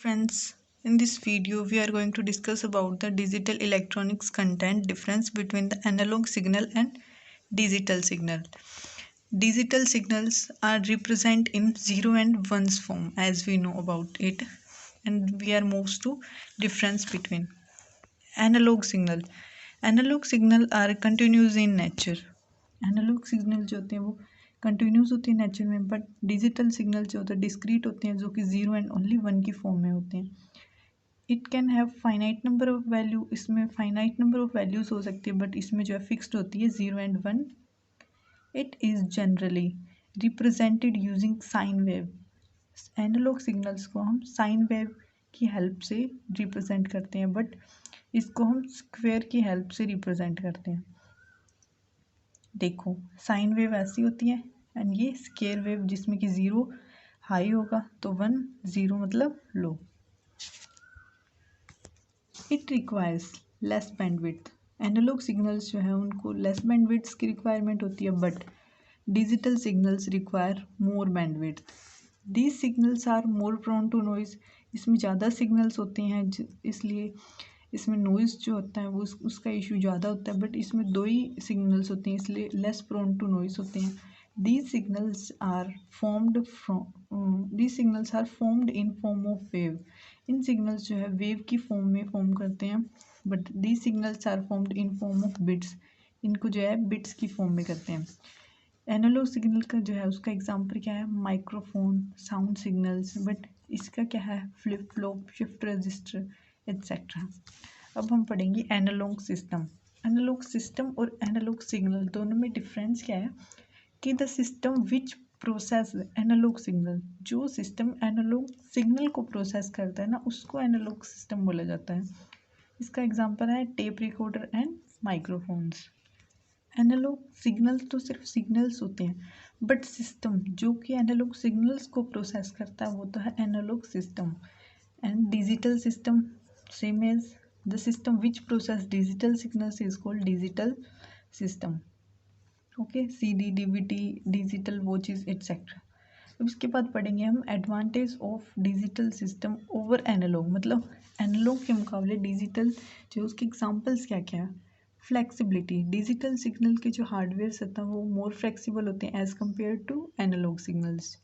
friends, in this video we are going to discuss about the digital electronics content difference between the analog signal and digital signal. Digital signals are represented in 0 and 1's form as we know about it, and we are moves to difference between analog signal. Analog signal are continuous in nature. Analog signal जो होते हैं वो continuous होते हैं nature में, but digital signal जो होते हैं डिस्क्रीट होते हैं, जो कि 0 एंड ओनली 1 की फॉर्म में होते हैं. It can have finite number of value. इसमें फाइनाइट नंबर ऑफ वैल्यूज हो सकती है, बट इसमें जो है फिक्स्ड होती है 0 and 1. It is generally represented using sine wave. Analog signals को हम साइन वेव की हेल्प से रिप्रेजेंट करते हैं, बट इसको हम स्क्वेयर की हेल्प से रिप्रेजेंट करते हैं. देखो, साइन वेव ऐसी होती है एंड ये स्केयर वेव जिसमें कि 0 हाई होगा तो 1 0 मतलब low. It requires less bandwidth. Analog signals जो है उनको लेस बैंडविड्थ की रिक्वायरमेंट होती है, but digital signals require more bandwidth. These signals are more prone to noise. इसमें ज़्यादा सिग्नल्स होते हैं इसलिए इसमें नॉइज़ जो होता है वो उसका इशू ज़्यादा होता है, बट इसमें 2 ही सिग्नल्स होते हैं इसलिए लेस प्रोन टू नॉइज़ होते हैं. These signals are formed in form of wave. इन सिग्नल्स जो है वेव की फॉर्म में फॉर्म करते हैं, but these signals are formed in form of bits. इनको जो है बिट्स की फॉर्म में करते हैं. एनालॉग सिग्नल का जो है उसका एग्जांपल क्या है? माइक्रोफोन, साउंड सिग्नल्स, बट इसका क्या है? Flip flop, shift register etcetera. अब हम पढ़ेंगे एनालॉग सिस्टम. एनालॉग सिस्टम और एनालॉग सिग्नल दोनों में डिफरेंस क्या है कि the system which process analog signal. जो सिस्टम एनालॉग सिग्नल को प्रोसेस करता है ना, उसको एनालॉग सिस्टम बोला जाता है. इसका एग्जांपल है tape recorder and microphones. Analog signals तो सिर्फ सिग्नल्स होते हैं, बट सिस्टम जो कि एनालॉग सिग्नल्स को प्रोसेस करता है वो तो है analog system. And digital system same as the system which process digital signals is called digital system. Okay, CD, DVD, digital watches etcetera. अब इसके बाद पढ़ेंगे हम advantage of digital system over analog. मतलब एनालॉग के मुकाबले डिजिटल जो उसके एग्जांपल्स क्या क्या है. फ्लेक्सिबिलिटी. डिजिटल सिग्नल के जो हार्डवेयर होता है वो मोर फ्लेक्सिबल होते हैं as compare to analog signals.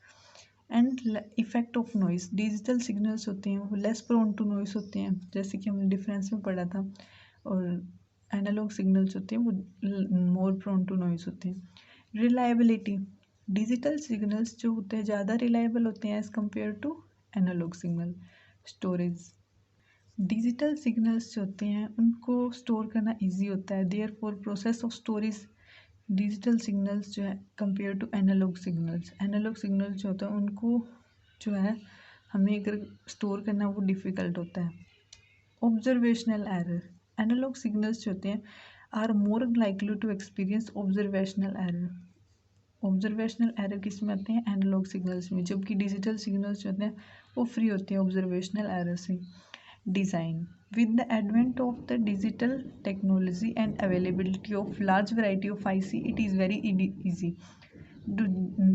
And effect of noise. Digital signals होते हैं वो लेस प्रोन टू नॉइस होते हैं, जैसे कि हमने डिफरेंस में पढ़ा था, और एनालॉग सिग्नल्स होते हैं वो मोर प्रोन टू नॉइस होते हैं. रिलायबिलिटी. डिजिटल सिग्नल्स जो होते हैं ज़्यादा रिलायबल होते हैं as compare to analog signal. Storage. Digital signals जो होते हैं उनको स्टोर करना इजी होता है, therefore process of storage digital signals जो है compare to analog signals. Analog signals जो होता है उनको जो है हमें अगर स्टोर करना वो डिफ़िकल्ट होता है. Observational error. एनालॉग सिग्नल्स जो होते हैं are more likely to experience observational error. Observational error किस में आते हैं? एनालॉग सिग्नल्स में, जबकि डिजिटल सिग्नल्स जो होते हैं वो फ्री होते हैं ऑब्जर्वेशनल एरर से. Design. With the advent of the digital technology and availability of large variety of IC, it is very easy.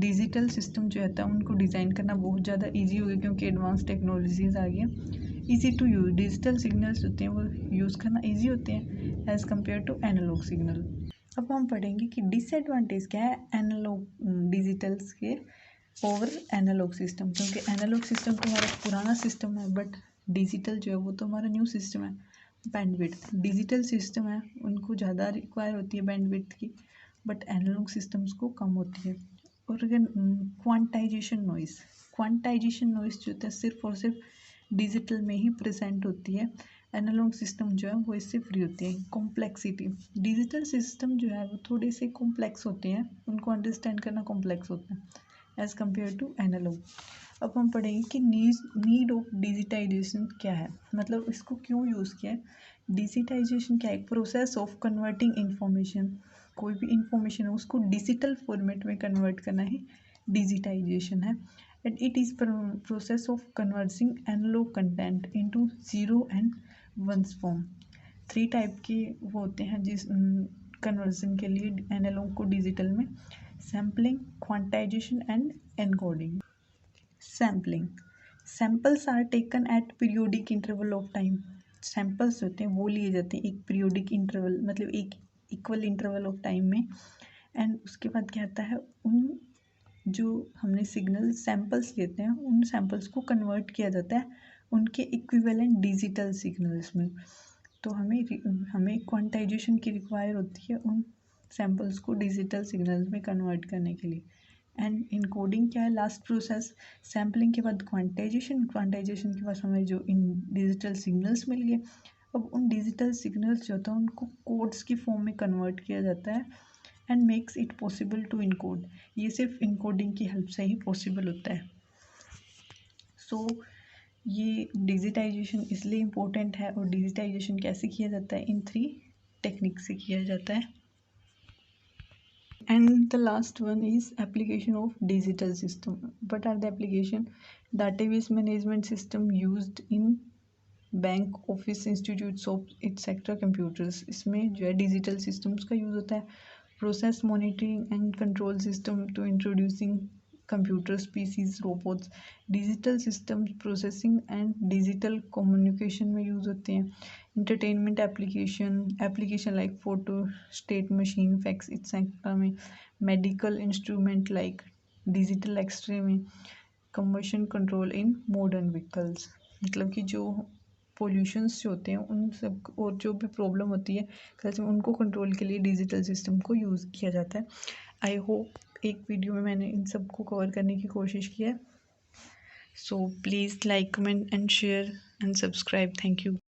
Digital system जो होता है उनको डिज़ाइन करना बहुत ज़्यादा इजी हो गया क्योंकि एडवांस टेक्नोलॉजीज आ गई हैं. Easy to use. Digital signals होते हैं वो यूज़ करना इजी होते हैं as compare to analog signal. अब हम पढ़ेंगे कि डिसएडवांटेज क्या है एनालॉग डिजिटल्स के ओवर एनालॉग सिस्टम. क्योंकि एनालॉग सिस्टम तो हमारा पुराना सिस्टम है, बट डिजिटल जो है वो तो हमारा न्यू सिस्टम है. बैंडविड्थ. डिजिटल सिस्टम है उनको ज़्यादा रिक्वायर होती है बैंडविड्थ की, बट एनालॉग सिस्टम्स को कम होती है. और अगर क्वांटाइजेशन नॉइस. क्वांटाइजेशन नॉइस जो होता है सिर्फ और सिर्फ डिजिटल में ही प्रेजेंट होती है. एनालॉग सिस्टम जो है वो इससे फ्री होती है. कॉम्प्लेक्सिटी. डिजिटल सिस्टम जो है वो थोड़े से कॉम्प्लेक्स होते हैं, उनको अंडरस्टैंड करना कॉम्प्लेक्स होता है एज़ कम्पेयर टू एनालॉग. अब हम पढ़ेंगे कि नीड ऑफ डिजिटाइजेशन क्या है, मतलब इसको क्यों यूज़ किया है. डिजिटाइजेशन क्या है? Process of converting information. कोई भी इंफॉर्मेशन है उसको डिजिटल फॉर्मेट में कन्वर्ट करना ही डिजिटाइजेशन है. And it is process of converting analog content into 0 and 1's form. 3 type के वो होते हैं जिस कन्वर्जन के लिए एनालॉग को डिजिटल में. Sampling, quantization and encoding. Sampling. Samples are taken at periodic interval of time. Samples होते हैं वो लिए जाते हैं एक पीरियोडिक इंटरवल, मतलब एक इक्वल इंटरवल ऑफ टाइम में। एंड उसके बाद क्या आता है, उन जो हमने सिग्नल सैम्पल्स लेते हैं उन सैम्पल्स को कन्वर्ट किया जाता है उनके इक्विवेलेंट डिजिटल सिग्नल्स में। तो हमें क्वांटाइजेशन की रिक्वायर होती है उन सैम्पल्स को डिजिटल सिग्नल्स में कन्वर्ट करने के लिए। एंड इनकोडिंग क्या है, लास्ट प्रोसेस। सैम्पलिंग के बाद क्वांटाइजेशन के बाद हमें जो इन डिजिटल सिग्नल्स मिल गए, अब उन डिजिटल सिग्नल्स जो होता है उनको कोड्स की फॉर्म में कन्वर्ट किया जाता है and makes it possible to encode. ये सिर्फ इनकोडिंग की हेल्प से ही पॉसिबल होता है। सो ये डिजिटाइजेशन इसलिए इम्पोर्टेंट है, और डिजिटाइजेशन कैसे किया जाता है, इन 3 टेक्निक से किया जाता है। And the last one is application of digital system. What are the application? Database management system used in bank, office, institute, shop, etcetera computers. इसमें जो है डिजिटल सिस्टम्स का यूज़ होता है। Process monitoring and control system to introducing computers, PCs, robots. Digital systems processing and digital communication में use होते हैं। Entertainment application like photostat machine, fax etcetera में। Medical instrument like digital X-ray में। Combustion control in modern vehicles. मतलब कि जो pollutions जो होते हैं उन सब और जो भी प्रॉब्लम होती है कैसे उनको कंट्रोल के लिए डिजिटल सिस्टम को यूज़ किया जाता है। आई होप एक वीडियो में मैंने इन सब को कवर करने की कोशिश की है। So please like, comment and share and subscribe. Thank you.